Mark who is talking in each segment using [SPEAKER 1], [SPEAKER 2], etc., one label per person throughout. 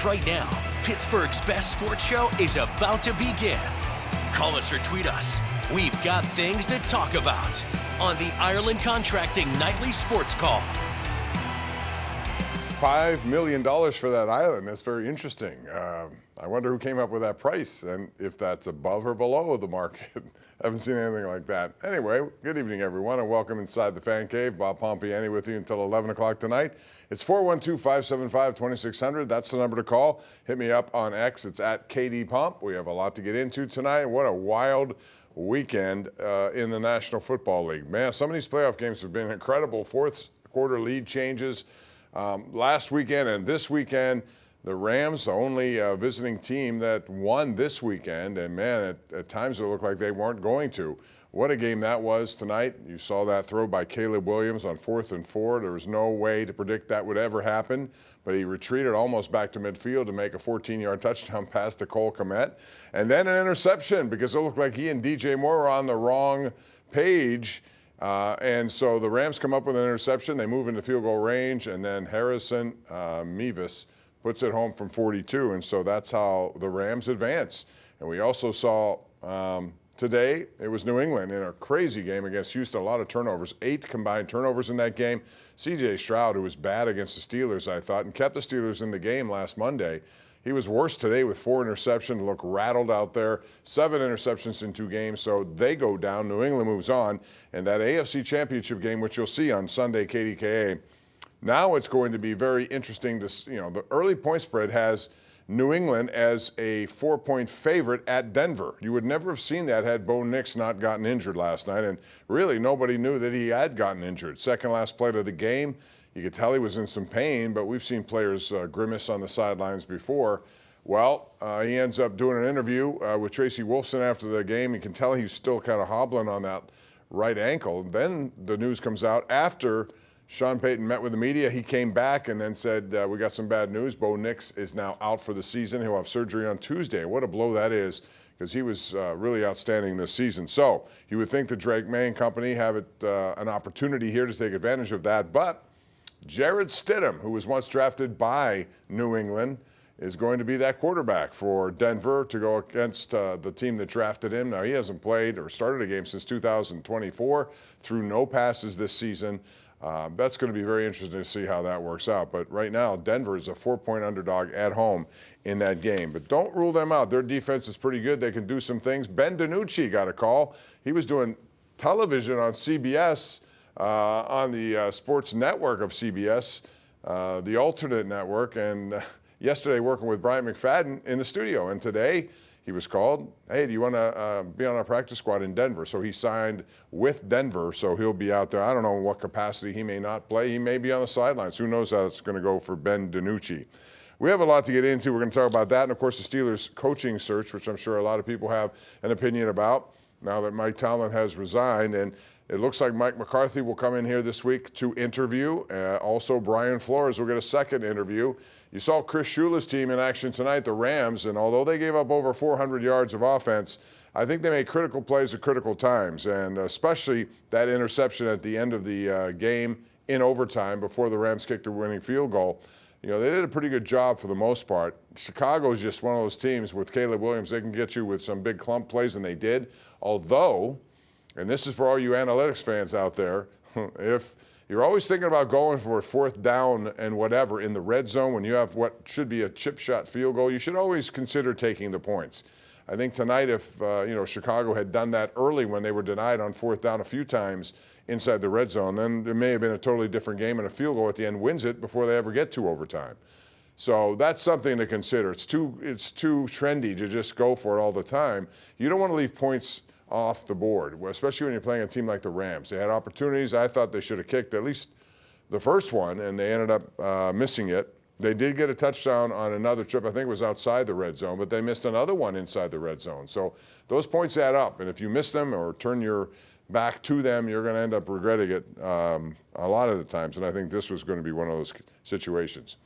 [SPEAKER 1] right now. Pittsburgh's best sports show is about to begin. Call us or tweet us. We've got things to talk about on the Ireland Contracting Nightly Sports Call.
[SPEAKER 2] $5 million for that island. That's very interesting. I wonder who came up with that price and if that's above or below the market. I haven't seen anything like that. Anyway, good evening, everyone, and welcome inside the Fan Cave. Bob Pompeani with you until 11 o'clock tonight. It's 412-575-2600. That's the number to call. Hit me up on X. It's at KDPomp. We have a lot to get into tonight. What a wild weekend in the National Football League. Man, some of these playoff games have been incredible. Fourth quarter lead changes. Last weekend and this weekend, the Rams, the only visiting team that won this weekend, and man, at times it looked like they weren't going to. What a game that was tonight. You saw that throw by Caleb Williams on 4th and 4. There was no way to predict that would ever happen, but he retreated almost back to midfield to make a 14-yard touchdown pass to Cole Kmet. And then an interception because it looked like he and DJ Moore were on the wrong page. And so the Rams come up with an interception. They move into field goal range, and then Harrison Mevis puts it home from 42. And so that's how the Rams advance. And we also saw today, it was New England in a crazy game against Houston, a lot of turnovers, 8 combined turnovers in that game. C.J. Stroud, who was bad against the Steelers, I thought, and kept the Steelers in the game last Monday. He was worse today with 4 interceptions, looked rattled out there, 7 interceptions in 2 games, so they go down. New England moves on, and that AFC Championship game, which you'll see on Sunday, KDKA, now it's going to be very interesting to, the early point spread has New England as a 4-point favorite at Denver. You would never have seen that had Bo Nix not gotten injured last night, and really nobody knew that he had gotten injured. Second last play of the game. You could tell he was in some pain, but we've seen players grimace on the sidelines before. Well, he ends up doing an interview with Tracy Wolfson after the game. You can tell he's still kind of hobbling on that right ankle. Then the news comes out after Sean Payton met with the media. He came back and then said, we got some bad news. Bo Nix is now out for the season. He'll have surgery on Tuesday. What a blow that is, because he was really outstanding this season. So you would think the Drake May and company have an opportunity here to take advantage of that. But Jarrett Stidham, who was once drafted by New England, is going to be that quarterback for Denver to go against the team that drafted him. Now, he hasn't played or started a game since 2024, threw no passes this season. That's going to be very interesting to see how that works out. But right now, Denver is a 4-point underdog at home in that game. But don't rule them out. Their defense is pretty good. They can do some things. Ben DiNucci got a call. He was doing television on CBS, on the sports network of CBS, the alternate network, and yesterday working with Brian McFadden in the studio. And today he was called, hey, do you want to be on our practice squad in Denver? So he signed with Denver, so he'll be out there. I don't know in what capacity. He may not play. He may be on the sidelines. Who knows how it's going to go for Ben DiNucci. We have a lot to get into. We're going to talk about that and, of course, the Steelers coaching search, which I'm sure a lot of people have an opinion about now that Mike Tomlin has resigned. And it looks like Mike McCarthy will come in here this week to interview. Also, Brian Flores will get a second interview. You saw Chris Shula's team in action tonight, the Rams, and although they gave up over 400 yards of offense, I think they made critical plays at critical times, and especially that interception at the end of the game in overtime before the Rams kicked a winning field goal. They did a pretty good job for the most part. Chicago is just one of those teams with Caleb Williams. They can get you with some big clump plays, and they did. Although, and this is for all you analytics fans out there, if you're always thinking about going for a 4th down and whatever in the red zone when you have what should be a chip shot field goal, you should always consider taking the points. I think tonight if, Chicago had done that early when they were denied on 4th down a few times inside the red zone, then it may have been a totally different game, and a field goal at the end wins it before they ever get to overtime. So that's something to consider. It's too trendy to just go for it all the time. You don't want to leave points off the board, especially when you're playing a team like the Rams. They had opportunities. I thought they should have kicked at least the first one, and they ended up missing it. They did get a touchdown on another trip. I think it was outside the red zone, but they missed another one inside the red zone. So those points add up, and if you miss them or turn your back to them, you're going to end up regretting it a lot of the times, and I think this was going to be one of those situations.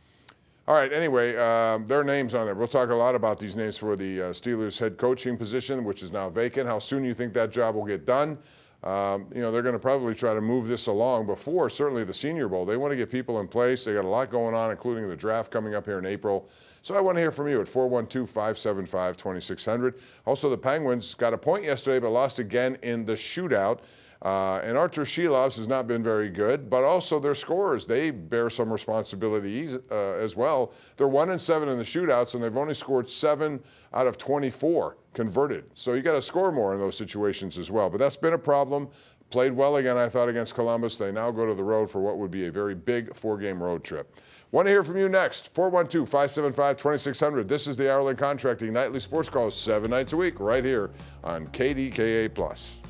[SPEAKER 2] All right, anyway, there are names on there. We'll talk a lot about these names for the Steelers head coaching position, which is now vacant. How soon you think that job will get done? They're going to probably try to move this along before certainly the Senior Bowl. They want to get people in place. They got a lot going on, including the draft coming up here in April. So I want to hear from you at 412-575-2600. Also, the Penguins got a point yesterday, but lost again in the shootout. And Artur Shilovs has not been very good, but also their scorers, they bear some responsibility as well. They're 1-7 in the shootouts, and they've only scored 7 out of 24 converted. So you got to score more in those situations as well. But that's been a problem. Played well again, I thought, against Columbus. They now go to the road for what would be a very big 4-game road trip. Want to hear from you next. 412-575-2600. This is the Ireland Contracting Nightly Sports Call 7 nights a week right here on KDKA+.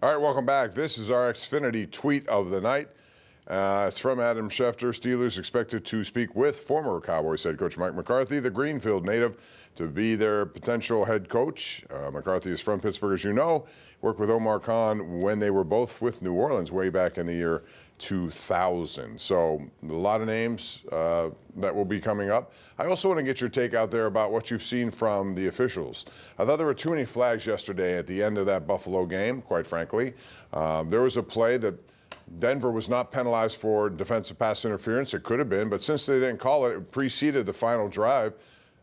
[SPEAKER 2] All right, welcome back. This is our Xfinity tweet of the night. It's from Adam Schefter. Steelers expected to speak with former Cowboys head coach Mike McCarthy, the Greenfield native, to be their potential head coach. McCarthy is from Pittsburgh, as you know. Worked with Omar Khan when they were both with New Orleans way back in the year 2000. So a lot of names that will be coming up. I also want to get your take out there about what you've seen from the officials. I thought there were too many flags yesterday at the end of that Buffalo game, quite frankly. There was a play that Denver was not penalized for defensive pass interference. It could have been, but since they didn't call it, it preceded the final drive.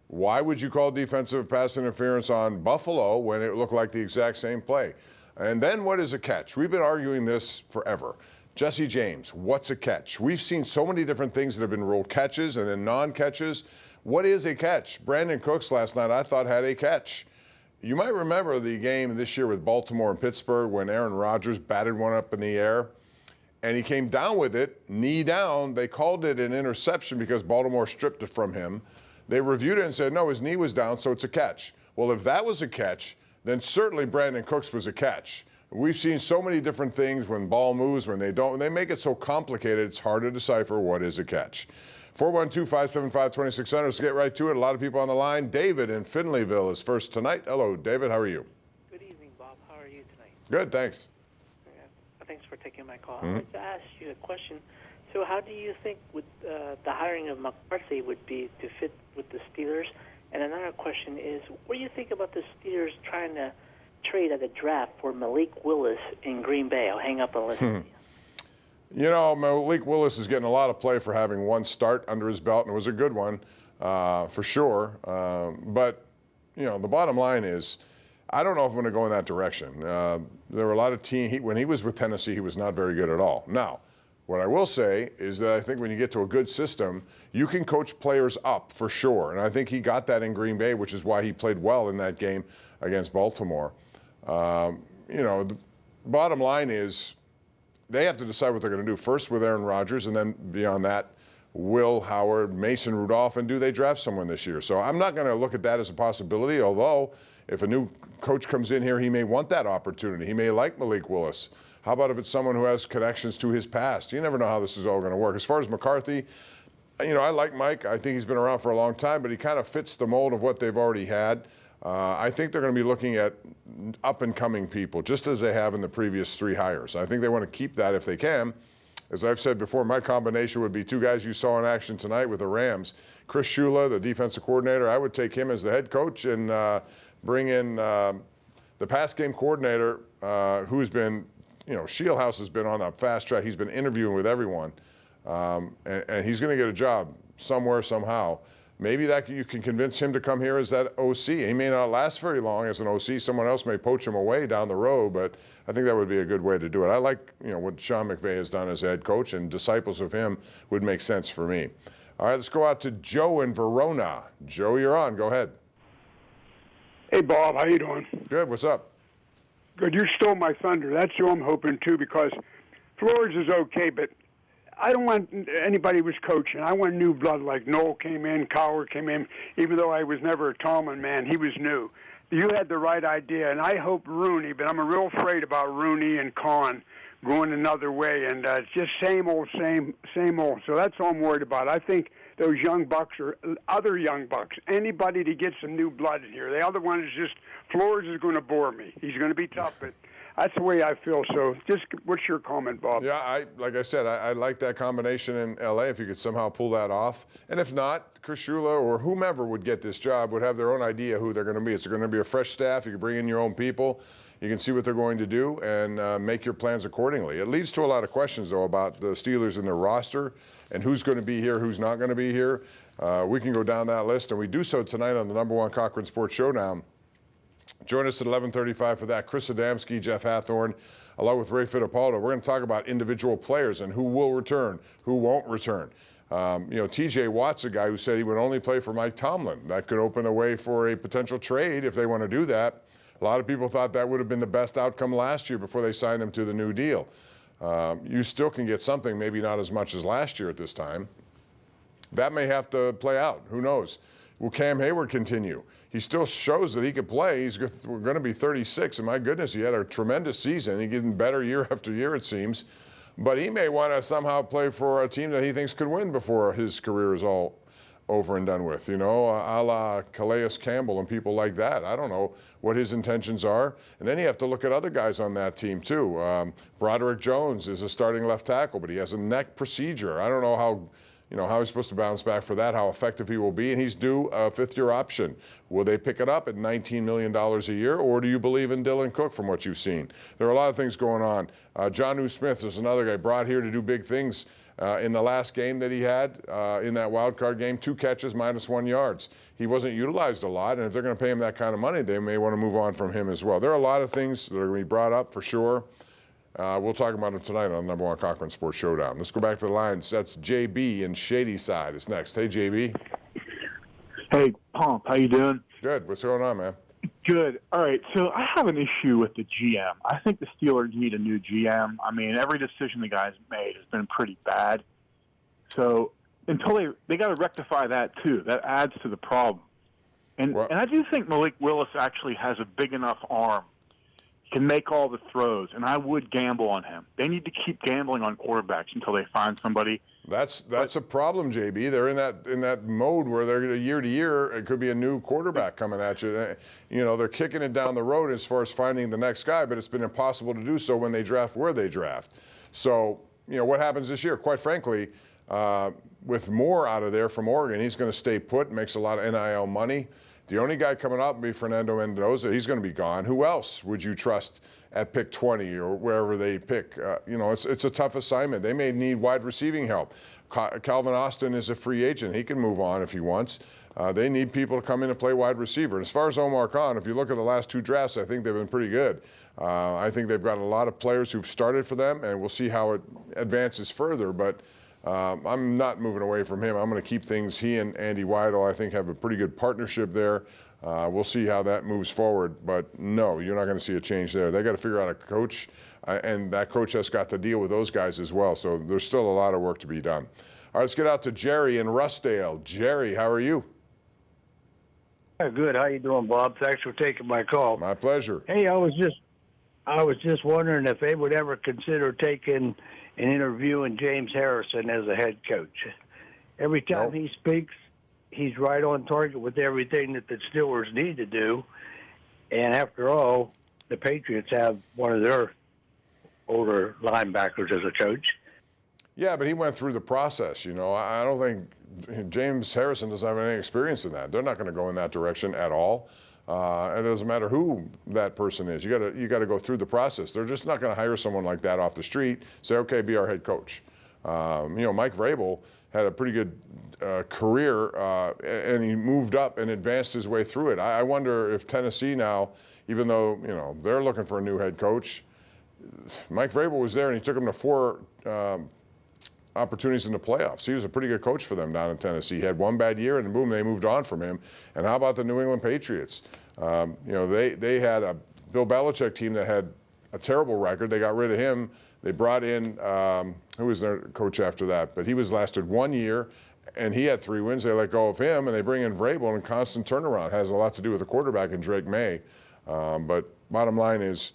[SPEAKER 2] Why would you call defensive pass interference on Buffalo when it looked like the exact same play? And then what is a catch? We've been arguing this forever. Jesse James, what's a catch? We've seen so many different things that have been ruled catches and then non-catches. What is a catch? Brandon Cooks last night, I thought, had a catch. You might remember the game this year with Baltimore and Pittsburgh when Aaron Rodgers batted one up in the air and he came down with it, knee down. They called it an interception because Baltimore stripped it from him. They reviewed it and said, no, his knee was down, so it's a catch. Well, if that was a catch, then certainly Brandon Cooks was a catch. We've seen so many different things when ball moves, when they don't. They make it so complicated, it's hard to decipher what is a catch. 412-575-2600. Let's get right to it. A lot of people on the line. David in Finleyville is first tonight. Hello, David. How are you?
[SPEAKER 3] Good evening, Bob. How are you tonight?
[SPEAKER 2] Good, thanks.
[SPEAKER 3] Thanks for taking my call. I'd like to ask you a question. So how do you think the hiring of McCarthy would be to fit with the Steelers? And another question is, what do you think about the Steelers trying to trade at the draft for Malik Willis in Green Bay? I'll hang up and listen to you.
[SPEAKER 2] You know, Malik Willis is getting a lot of play for having one start under his belt, and it was a good one for sure. But, you know, the bottom line is, I don't know if I'm going to go in that direction. There were a lot of teams, when he was with Tennessee, he was not very good at all. Now, what I will say is that I think when you get to a good system, you can coach players up for sure. And I think he got that in Green Bay, which is why he played well in that game against Baltimore. The bottom line is they have to decide what they're going to do first with Aaron Rodgers, and then beyond that, Will Howard, Mason Rudolph, and do they draft someone this year? So I'm not going to look at that as a possibility, although if a new coach comes in here, he may want that opportunity. He may like Malik Willis. How about if it's someone who has connections to his past? You never know how this is all going to work. As far as McCarthy, I like Mike. I think he's been around for a long time, but he kind of fits the mold of what they've already had. I think they're going to be looking at up-and-coming people, just as they have in the previous 3 hires. I think they want to keep that if they can. As I've said before, my combination would be 2 guys you saw in action tonight with the Rams. Chris Shula, the defensive coordinator, I would take him as the head coach and bring in the pass game coordinator who's been, Shieldhouse has been on a fast track. He's been interviewing with everyone, and he's going to get a job somewhere, somehow. Maybe that you can convince him to come here as that OC. He may not last very long as an OC. Someone else may poach him away down the road, but I think that would be a good way to do it. I like, what Sean McVay has done as head coach, and disciples of him would make sense for me. All right, let's go out to Joe in Verona. Joe, you're on. Go ahead.
[SPEAKER 4] Hey, Bob. How you doing?
[SPEAKER 2] Good. What's up?
[SPEAKER 4] Good. You stole my thunder. That's who I'm hoping to, because Flores is okay, but I don't want anybody who was coaching. I want new blood, like Noel came in, Cowher came in. Even though I was never a Tallman man, he was new. You had the right idea, and I hope Rooney, but I'm real afraid about Rooney and Kahn going another way, and it's just same old. So that's all I'm worried about. I think those young bucks or other young bucks, anybody to get some new blood in here. The other one is just, Flores is going to bore me. He's going to be tough, but That's the way I feel. So just what's your comment, Bob?
[SPEAKER 2] Yeah, like I said, I like that combination in L.A. if you could somehow pull that off. And if not, Chris Shula or whomever would get this job would have their own idea who they're going to be. It's going to be a fresh staff. You can bring in your own people. You can see what they're going to do and make your plans accordingly. It leads to a lot of questions, though, about the Steelers and their roster and who's going to be here, who's not going to be here. We can go down that list, and we do so tonight on the #1 Cochran Sports Showdown. Join us at 11:35 for that. Chris Adamski, Jeff Hathorn, along with Ray Fittipaldo. We're going to talk about individual players and who will return, who won't return. TJ Watt's a guy who said he would only play for Mike Tomlin. That could open a way for a potential trade if they want to do that. A lot of people thought that would have been the best outcome last year before they signed him to the new deal. You still can get something, maybe not as much as last year at this time. That may have to play out. Who knows? Will Cam Hayward continue? He still shows that he could play. He's going to be 36, and my goodness, he had a tremendous season. He's getting better year after year, it seems. But he may want to somehow play for a team that he thinks could win before his career is all over and done with, a la Calais Campbell and people like that. I don't know what his intentions are. And then you have to look at other guys on that team, too. Broderick Jones is a starting left tackle, but he has a neck procedure. I don't know how he's supposed to bounce back for that, how effective he will be, and he's due a fifth-year option. Will they pick it up at $19 million a year, or do you believe in Dylan Cook from what you've seen? There are a lot of things going on. Jonnu Smith is another guy brought here to do big things. In the last game that he had, in that wild card game, 2 catches, -1 yards. He wasn't utilized a lot, and if they're going to pay him that kind of money, they may want to move on from him as well. There are a lot of things that are going to be brought up for sure. We'll talk about them tonight on the #1 Cochran Sports Showdown. Let's go back to the lines. That's JB in Shadyside is next. Hey, JB.
[SPEAKER 5] Hey, Pomp, how you doing?
[SPEAKER 2] Good. What's going on, man?
[SPEAKER 5] Good. All right, so I have an issue with the GM. I think the Steelers need a new GM. I mean, every decision the guy's made has been pretty bad. So until they got to rectify that, too. That adds to the problem. And I do think Malik Willis actually has a big enough arm, can make all the throws, and I would gamble on him. They need to keep gambling on quarterbacks until they find somebody.
[SPEAKER 2] That's a problem, JB. They're in that mode where they're year to year. It could be a new quarterback coming at you. They're kicking it down the road as far as finding the next guy, but it's been impossible to do so when they draft where they draft. So, what happens this year? Quite frankly, with Moore out of there from Oregon, he's going to stay put, makes a lot of NIL money. The only guy coming up will be Fernando Mendoza. He's going to be gone. Who else would you trust at pick 20 or wherever they pick? It's a tough assignment. They may need wide receiving help. Calvin Austin is a free agent. He can move on if he wants. They need people to come in and play wide receiver. And as far as Omar Khan, if you look at the last 2 drafts, I think they've been pretty good. I think they've got a lot of players who've started for them, and we'll see how it advances further. But I'm not moving away from him. I'm going to keep things. He and Andy Weidel, I think, have a pretty good partnership there. We'll see how that moves forward. But no, you're not going to see a change there. They got to figure out a coach, and that coach has got to deal with those guys as well. So there's still a lot of work to be done. All right, let's get out to Jerry in Rustdale. Jerry, how are you?
[SPEAKER 6] Good. How you doing, Bob? Thanks for taking my call.
[SPEAKER 2] My pleasure.
[SPEAKER 6] Hey, I was just wondering if they would ever consider taking and interviewing James Harrison as a head coach. Every time he speaks, he's right on target with everything that the Steelers need to do. And after all, the Patriots have one of their older linebackers as a coach.
[SPEAKER 2] Yeah, but he went through the process. I don't think James Harrison doesn't have any experience in that. They're not going to go in that direction at all. It doesn't matter who that person is. You got to go through the process. They're just not going to hire someone like that off the street. Say, okay, be our head coach. Mike Vrabel had a pretty good career, and he moved up and advanced his way through it. I wonder if Tennessee now, even though they're looking for a new head coach, Mike Vrabel was there and he took them to 4 opportunities in the playoffs. He was a pretty good coach for them down in Tennessee. He had 1 bad year, and boom, they moved on from him. And how about the New England Patriots? They had a Bill Belichick team that had a terrible record. They got rid of him. They brought in, who was their coach after that? But he lasted 1 year, and he had 3 wins. They let go of him, and they bring in Vrabel, and constant turnaround has a lot to do with the quarterback and Drake May. But bottom line is,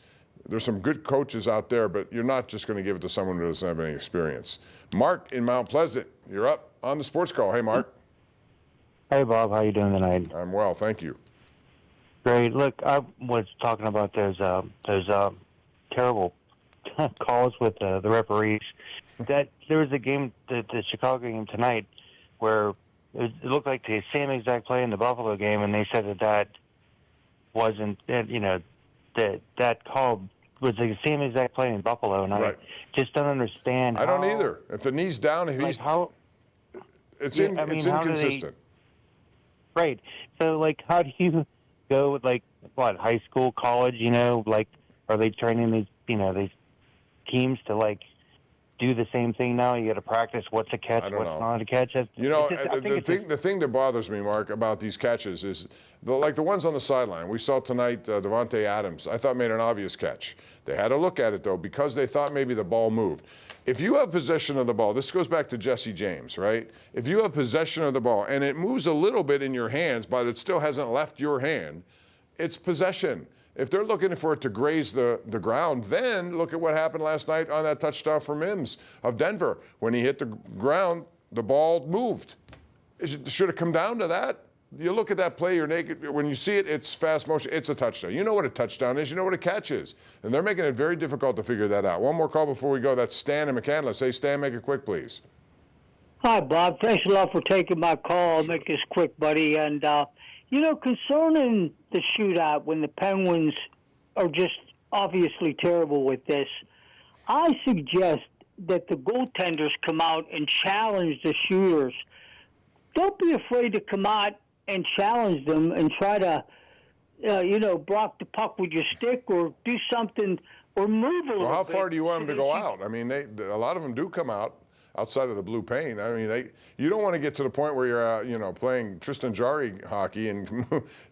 [SPEAKER 2] there's some good coaches out there, but you're not just going to give it to someone who doesn't have any experience. Mark in Mount Pleasant, you're up on the sports call. Hey, Mark.
[SPEAKER 7] Hey, Bob. How you doing tonight?
[SPEAKER 2] I'm well, thank you.
[SPEAKER 7] Great. Look, I was talking about there's terrible calls with the referees. That there was a game, the Chicago game tonight, where it looked like the same exact play in the Buffalo game, and they said that wasn't, that call was the same exact play in Buffalo, and
[SPEAKER 2] Right.
[SPEAKER 7] I just don't understand.
[SPEAKER 2] I don't either. If the knee's down, if he's it's inconsistent.
[SPEAKER 7] Right. So, how do you go with, high school, college, are they training these teams to, do the same thing now? You got to practice what's a catch, what's not a catch.
[SPEAKER 2] The thing that bothers me, Mark, about these catches is the ones on the sideline. We saw tonight, Devontae Adams, I thought made an obvious catch. They had to look at it, though, because they thought maybe the ball moved. If you have possession of the ball, this goes back to Jesse James, right? If you have possession of the ball and it moves a little bit in your hands, but it still hasn't left your hand, it's possession. If they're looking for it to graze the ground, then look at what happened last night on that touchdown for Mims of Denver. When he hit the ground, the ball moved. Should it come down to that? You look at that play, you're naked. When you see it, it's fast motion. It's a touchdown. You know what a touchdown is. You know what a catch is. And they're making it very difficult to figure that out. One more call before we go. That's Stan and McCandless. Hey, Stan, make it quick, please.
[SPEAKER 8] Hi, Bob. Thanks a lot for taking my call. I'll make this quick, buddy. And, concerning the shootout, when the Penguins are just obviously terrible with this, I suggest that the goaltenders come out and challenge the shooters. Don't be afraid to come out and challenge them and try to, block the puck with your stick or do something or move a little bit.
[SPEAKER 2] Well, how far do you want them to go out? I mean, a lot of them do come out outside of the blue paint. I mean, you don't want to get to the point where you're, playing Tristan Jarry hockey and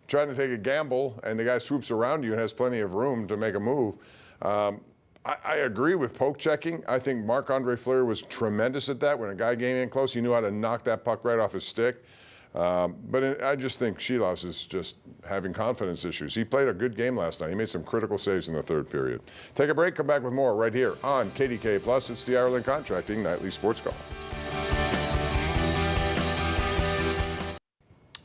[SPEAKER 2] trying to take a gamble, and the guy swoops around you and has plenty of room to make a move. I agree with poke checking. I think Marc-Andre Fleury was tremendous at that. When a guy came in close, he knew how to knock that puck right off his stick. But I just think Sheelovs is just having confidence issues. He played a good game last night. He made some critical saves in the third period. Take a break, come back with more right here on KDKA+. It's the Ireland Contracting Nightly Sports Call.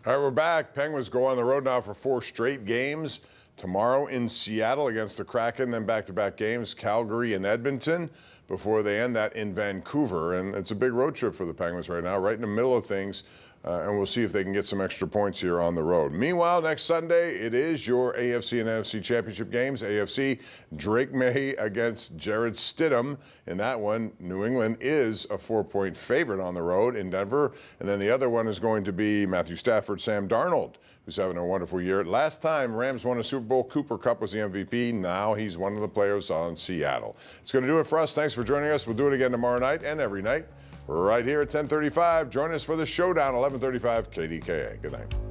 [SPEAKER 2] All right, we're back. Penguins go on the road now for 4 straight games. Tomorrow in Seattle against the Kraken, then back-to-back games, Calgary and Edmonton, before they end that in Vancouver. And it's a big road trip for the Penguins right now, right in the middle of things. And we'll see if they can get some extra points here on the road. Meanwhile, next Sunday, it is your AFC and NFC championship games. AFC, Drake May against Jared Stidham. In that one, New England is a 4-point favorite on the road in Denver. And then the other one is going to be Matthew Stafford, Sam Darnold, who's having a wonderful year. Last time Rams won a Super Bowl, Cooper Kupp was the MVP. Now he's one of the players on Seattle. It's going to do it for us. Thanks for joining us. We'll do it again tomorrow night and every night right here at 10:35. Join us for the showdown, 11:35 KDKA. Good night.